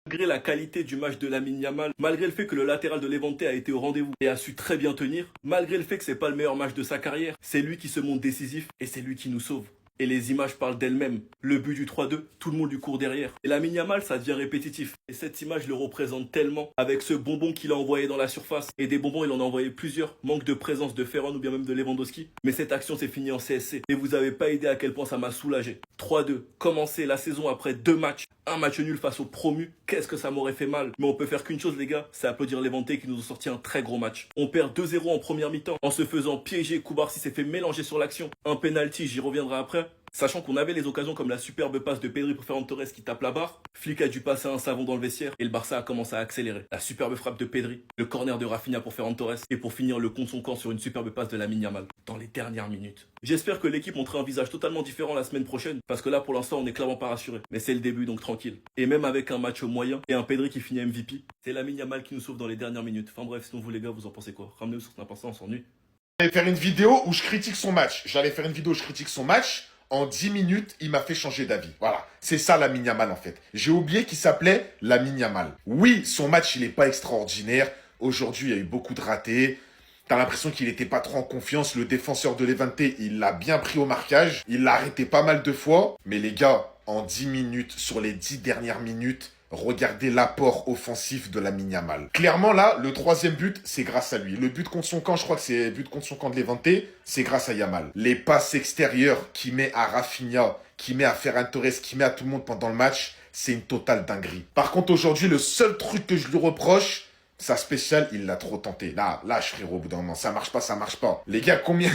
Malgré la qualité du match de Lamine Yamal, malgré le fait que le latéral de Levante a été au rendez-vous et a su très bien tenir, malgré le fait que c'est pas le meilleur match de sa carrière, c'est lui qui se montre décisif et c'est lui qui nous sauve. Et les images parlent d'elles-mêmes. Le but du 3-2, tout le monde lui court derrière. Et Lamine Yamal, ça devient répétitif. Et cette image le représente tellement, avec ce bonbon qu'il a envoyé dans la surface. Et des bonbons, il en a envoyé plusieurs. Manque de présence de Ferran ou bien même de Lewandowski. Mais cette action s'est finie en CSC. Et vous n'avez pas idée à quel point ça m'a soulagé. 3-2, commencer la saison après 2 matchs. Un match nul face aux promus, qu'est-ce que ça m'aurait fait mal. Mais on peut faire qu'une chose les gars, c'est applaudir Levante qui nous ont sorti un très gros match. On perd 2-0 en première mi-temps en se faisant piéger. Koubarsi s'est fait mélanger sur l'action. Un penalty, j'y reviendrai après. Sachant qu'on avait les occasions comme la superbe passe de Pedri pour Ferran Torres qui tape la barre, Flick a dû passer un savon dans le vestiaire et le Barça a commencé à accélérer. La superbe frappe de Pedri, le corner de Rafinha pour Ferran Torres et pour finir le compte son camp sur une superbe passe de Lamine Yamal dans les dernières minutes. J'espère que l'équipe montrera un visage totalement différent la semaine prochaine parce que là pour l'instant on est clairement pas rassuré. Mais c'est le début donc tranquille. Et même avec un match moyen et un Pedri qui finit MVP, c'est Lamine Yamal qui nous sauve dans les dernières minutes. Enfin bref, sinon vous les gars vous en pensez quoi? Ramenez-vous sur n'importe quoi, on s'ennuie. J'allais faire une vidéo où je critique son match. En 10 minutes, il m'a fait changer d'avis. Voilà. C'est ça Lamine Yamal en fait. J'ai oublié qu'il s'appelait Lamine Yamal. Oui, son match, il n'est pas extraordinaire. Aujourd'hui, il y a eu beaucoup de ratés. T'as l'impression qu'il n'était pas trop en confiance. Le défenseur de Levante, il l'a bien pris au marquage. Il l'a arrêté pas mal de fois. Mais les gars, en 10 minutes, sur les 10 dernières minutes, regardez l'apport offensif de Lamine Yamal. Clairement, là, le troisième but, c'est grâce à lui. Le but contre son camp, je crois que c'est le but contre son camp de Levante, c'est grâce à Yamal. Les passes extérieures qu'il met à Rafinha, qu'il met à Ferran Torres, qu'il met à tout le monde pendant le match, c'est une totale dinguerie. Par contre, aujourd'hui, le seul truc que je lui reproche, sa spéciale, il l'a trop tenté. Là, frérot, au bout d'un moment, ça marche pas, ça marche pas. Les gars, combien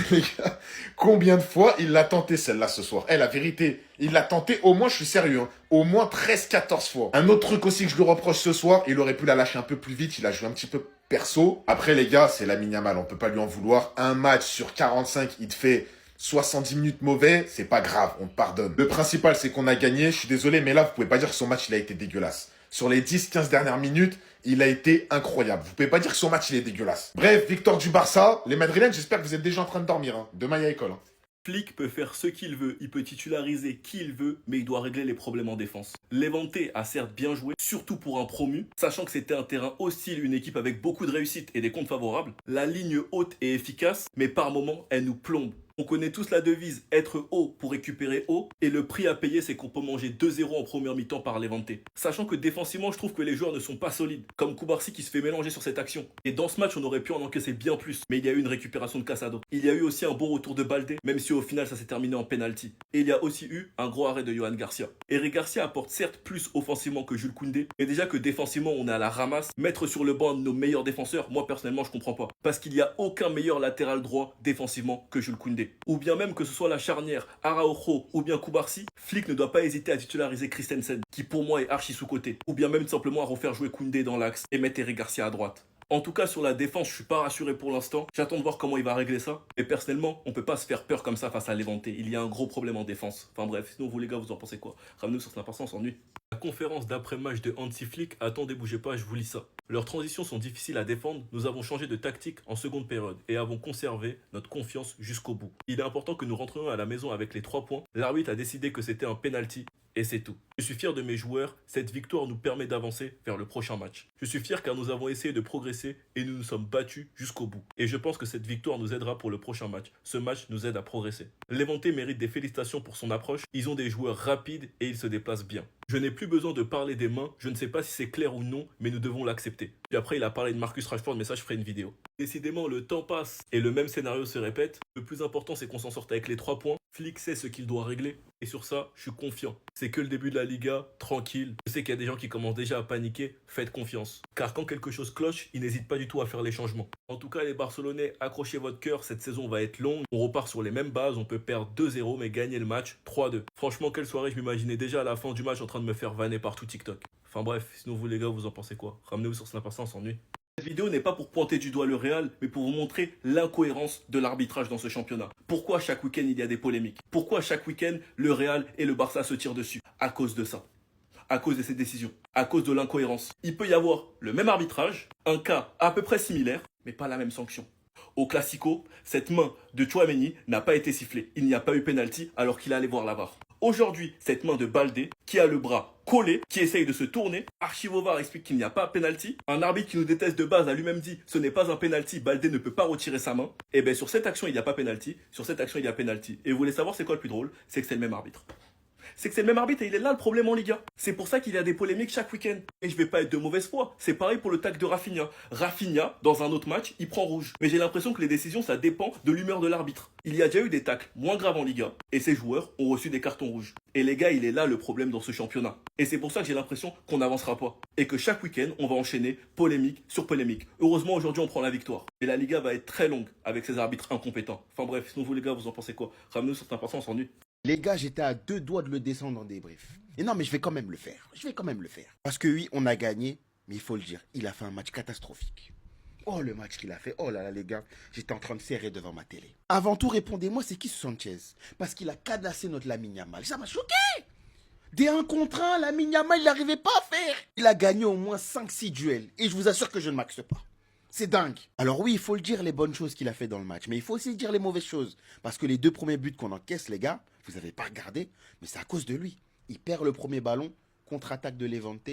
de fois il l'a tenté celle-là ce soir? La vérité, il l'a tenté au moins, je suis sérieux, hein, au moins 13-14 fois. Un autre truc aussi que je lui reproche ce soir, il aurait pu la lâcher un peu plus vite, il a joué un petit peu perso. Après, les gars, c'est Lamine Yamal, on peut pas lui en vouloir. Un match sur 45, il te fait 70 minutes mauvais, c'est pas grave, on te pardonne. Le principal, c'est qu'on a gagné, je suis désolé, mais là, vous pouvez pas dire que son match, il a été dégueulasse. Sur les 10-15 dernières minutes, il a été incroyable. Vous pouvez pas dire que son match, il est dégueulasse. Bref, victoire du Barça. Les Madrilènes, j'espère que vous êtes déjà en train de dormir. Hein. Demain, il y a école. Hein. Flick peut faire ce qu'il veut, il peut titulariser qui il veut, mais il doit régler les problèmes en défense. Levante a certes bien joué, surtout pour un promu, sachant que c'était un terrain hostile, une équipe avec beaucoup de réussite et des comptes favorables. La ligne haute est efficace, mais par moments, elle nous plombe. On connaît tous la devise être haut pour récupérer haut et le prix à payer c'est qu'on peut manger 2-0 en première mi-temps par Levante. Sachant que défensivement je trouve que les joueurs ne sont pas solides, comme Koubarsi qui se fait mélanger sur cette action. Et dans ce match on aurait pu en encaisser bien plus, mais il y a eu une récupération de Casado. Il y a eu aussi un bon retour de Baldé, même si au final ça s'est terminé en penalty. Et il y a aussi eu un gros arrêt de Johan Garcia. Eric Garcia apporte certes plus offensivement que Jules Koundé, mais déjà que défensivement on est à la ramasse, mettre sur le banc de nos meilleurs défenseurs, moi personnellement je comprends pas. Parce qu'il n'y a aucun meilleur latéral droit défensivement que Jules Koundé. Ou bien même que ce soit la charnière Araujo ou bien Koubarsi, Flick ne doit pas hésiter à titulariser Christensen, qui pour moi est archi sous-côté. Ou bien même simplement à refaire jouer Koundé dans l'axe et mettre Eric Garcia à droite. En tout cas, sur la défense, je suis pas rassuré pour l'instant. J'attends de voir comment il va régler ça. Et personnellement, on peut pas se faire peur comme ça face à Levante. Il y a un gros problème en défense. Enfin bref, sinon vous les gars, vous en pensez quoi? Ramenez-nous sur Snapchat, on s'ennuie. La conférence d'après-match de Hansi Flick, attendez, bougez pas, je vous lis ça. Leurs transitions sont difficiles à défendre, nous avons changé de tactique en seconde période et avons conservé notre confiance jusqu'au bout. Il est important que nous rentrions à la maison avec les 3 points. L'arbitre a décidé que c'était un penalty et c'est tout. Je suis fier de mes joueurs, cette victoire nous permet d'avancer vers le prochain match. Je suis fier car nous avons essayé de progresser et nous nous sommes battus jusqu'au bout. Et je pense que cette victoire nous aidera pour le prochain match. Ce match nous aide à progresser. Levante mérite des félicitations pour son approche. Ils ont des joueurs rapides et ils se déplacent bien. Je n'ai plus besoin de parler des mains, je ne sais pas si c'est clair ou non, mais nous devons l'accepter. Puis après, il a parlé de Marcus Rashford, mais ça, je ferai une vidéo. Décidément, le temps passe et le même scénario se répète. Le plus important, c'est qu'on s'en sorte avec les 3 points. Flick sait ce qu'il doit régler. Et sur ça, je suis confiant. C'est que le début de la Liga, tranquille. Je sais qu'il y a des gens qui commencent déjà à paniquer. Faites confiance. Car quand quelque chose cloche, ils n'hésitent pas du tout à faire les changements. En tout cas, les Barcelonais, accrochez votre cœur. Cette saison va être longue. On repart sur les mêmes bases. On peut perdre 2-0, mais gagner le match 3-2. Franchement, quelle soirée je m'imaginais déjà à la fin du match en train de me faire vanner partout TikTok. Enfin bref, sinon vous les gars, vous en pensez quoi? Ramenez-vous sur Snapchat, on s'ennuie. Cette vidéo n'est pas pour pointer du doigt le Real, mais pour vous montrer l'incohérence de l'arbitrage dans ce championnat. Pourquoi chaque week-end il y a des polémiques? Pourquoi chaque week-end le Real et le Barça se tirent dessus? À cause de ça. À cause de ces décisions. À cause de l'incohérence. Il peut y avoir le même arbitrage, un cas à peu près similaire, mais pas la même sanction. Au Classico, cette main de Tchouaméni n'a pas été sifflée. Il n'y a pas eu pénalty alors qu'il allait voir la VAR. Aujourd'hui, cette main de Baldé, qui a le bras collé, qui essaye de se tourner, Archivovar explique qu'il n'y a pas penalty. Un arbitre qui nous déteste de base a lui-même dit ce n'est pas un penalty, Baldé ne peut pas retirer sa main. Et bien sur cette action il n'y a pas penalty, sur cette action il y a penalty. Et vous voulez savoir c'est quoi le plus drôle? C'est que c'est le même arbitre. C'est que c'est le même arbitre et il est là le problème en Liga. C'est pour ça qu'il y a des polémiques chaque week-end. Et je vais pas être de mauvaise foi. C'est pareil pour le tacle de Rafinha. Rafinha, dans un autre match, il prend rouge. Mais j'ai l'impression que les décisions, ça dépend de l'humeur de l'arbitre. Il y a déjà eu des tacles moins graves en Liga et ces joueurs ont reçu des cartons rouges. Et les gars, il est là le problème dans ce championnat. Et c'est pour ça que j'ai l'impression qu'on n'avancera pas. Et que chaque week-end, on va enchaîner polémique sur polémique. Heureusement, aujourd'hui, on prend la victoire. Et la Liga va être très longue avec ces arbitres incompétents. Enfin bref, sinon vous les gars, vous en pensez quoi? Ramenez-nous sur certains on s'ennuie. Les gars, j'étais à 2 doigts de le descendre en débrief. Et non, mais je vais quand même le faire. Parce que oui, on a gagné, mais il faut le dire, il a fait un match catastrophique. Oh, le match qu'il a fait. Oh là là, les gars, j'étais en train de serrer devant ma télé. Avant tout, répondez-moi, c'est qui ce Sanchez? Parce qu'il a cadassé notre Lamine Yamal. Ça m'a choqué. Des 1 contre 1, Lamine Yamal, il n'arrivait pas à faire. Il a gagné au moins 5-6 duels. Et je vous assure que je ne maxe pas. C'est dingue. Alors oui, il faut le dire les bonnes choses qu'il a fait dans le match, mais il faut aussi dire les mauvaises choses. Parce que les 2 premiers buts qu'on encaisse, les gars, vous n'avez pas regardé, mais c'est à cause de lui. Il perd le premier ballon, contre-attaque de Levante,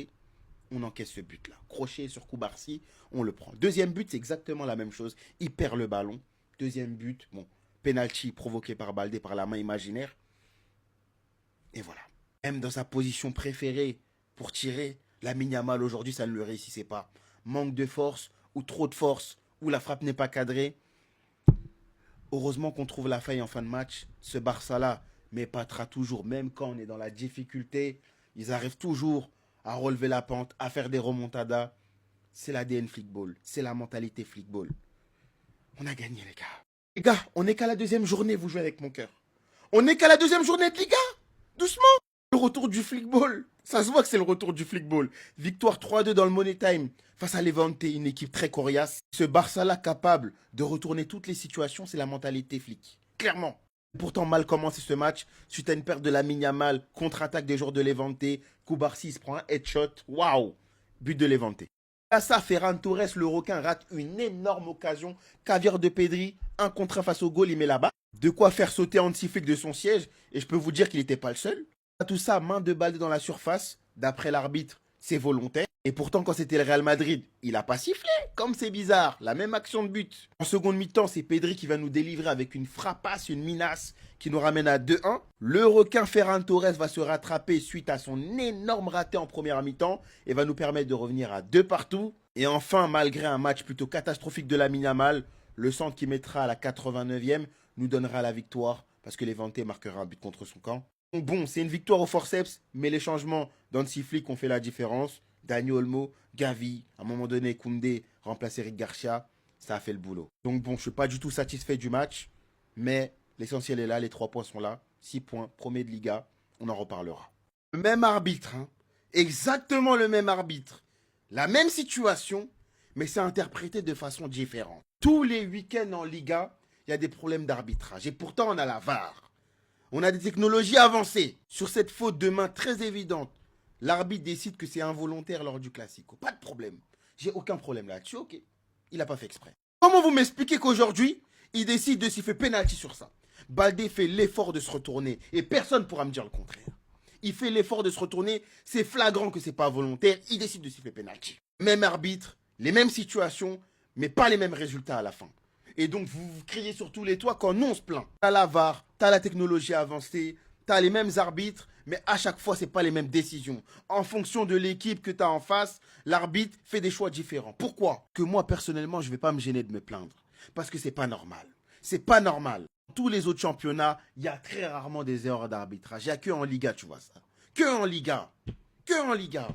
on encaisse ce but-là. Crochet sur Koubarsi, on le prend. Deuxième but, c'est exactement la même chose. Il perd le ballon. Deuxième but, bon, penalty provoqué par Baldé par la main imaginaire. Et voilà. Même dans sa position préférée pour tirer, Lamine Yamal aujourd'hui, ça ne le réussissait pas. Manque de force, ou trop de force, ou la frappe n'est pas cadrée. Heureusement qu'on trouve la faille en fin de match. Ce Barça-là m'épatera toujours, même quand on est dans la difficulté. Ils arrivent toujours à relever la pente, à faire des remontadas. C'est l'ADN Flickball, c'est la mentalité Flickball. On a gagné, les gars. Les gars, on n'est qu'à la 2e journée, vous jouez avec mon cœur. On n'est qu'à la 2e journée de Liga. Doucement. Le retour du Flickball. Ça se voit que c'est le retour du Flickball. Victoire 3-2 dans le Money Time face à Levante, une équipe très coriace. Ce Barça-là capable de retourner toutes les situations, c'est la mentalité Flick. Clairement. Pourtant, mal commencé ce match, suite à une perte de Lamine Yamal, contre-attaque des joueurs de Levante, Koubarsi se prend un headshot. Waouh! But de Levante. À ça, Ferran Torres, le requin, rate une énorme occasion. Caviar de Pedri, un contre un face au goal, il met là-bas. De quoi faire sauter Hansi Flick de son siège, et je peux vous dire qu'il n'était pas le seul. Tout ça, main de Baldé dans la surface. D'après l'arbitre, c'est volontaire. Et pourtant, quand c'était le Real Madrid, il n'a pas sifflé. Comme c'est bizarre, la même action de but. En seconde mi-temps, c'est Pedri qui va nous délivrer avec une frappasse, une minace qui nous ramène à 2-1. Le requin Ferran Torres va se rattraper suite à son énorme raté en première mi-temps et va nous permettre de revenir à 2 partout. Et enfin, malgré un match plutôt catastrophique de Lamine Yamal, le centre qui mettra à la 89e nous donnera la victoire parce que Levante marquera un but contre son camp. Bon, c'est une victoire au forceps, mais les changements d'Hansi Flick ont fait la différence. Dani Olmo, Gavi, à un moment donné, Koundé, remplacé Eric Garcia, ça a fait le boulot. Donc bon, je ne suis pas du tout satisfait du match, mais l'essentiel est là, les 3 points sont là. 6 points, premier de Liga, on en reparlera. Le même arbitre, hein, exactement le même arbitre. La même situation, mais c'est interprété de façon différente. Tous les week-ends en Liga, il y a des problèmes d'arbitrage. Et pourtant, on a la VAR. On a des technologies avancées. Sur cette faute de main très évidente, l'arbitre décide que c'est involontaire lors du Classico. Pas de problème. J'ai aucun problème là-dessus, ok. Il n'a pas fait exprès. Comment vous m'expliquez qu'aujourd'hui, il décide de siffler penalty sur ça? Baldé fait l'effort de se retourner et personne ne pourra me dire le contraire. Il fait l'effort de se retourner, c'est flagrant que c'est pas volontaire, il décide de siffler penalty. Même arbitre, les mêmes situations, mais pas les mêmes résultats à la fin. Et donc, vous criez sur tous les toits quand nous, on se plaint. T'as la VAR, t'as la technologie avancée, t'as les mêmes arbitres, mais à chaque fois, c'est pas les mêmes décisions. En fonction de l'équipe que t'as en face, l'arbitre fait des choix différents. Pourquoi? Que moi, personnellement, je vais pas me gêner de me plaindre. Parce que c'est pas normal. C'est pas normal. Dans tous les autres championnats, il y a très rarement des erreurs d'arbitrage. Il n'y a que en Liga, tu vois ça. Que en Liga. Que en Liga.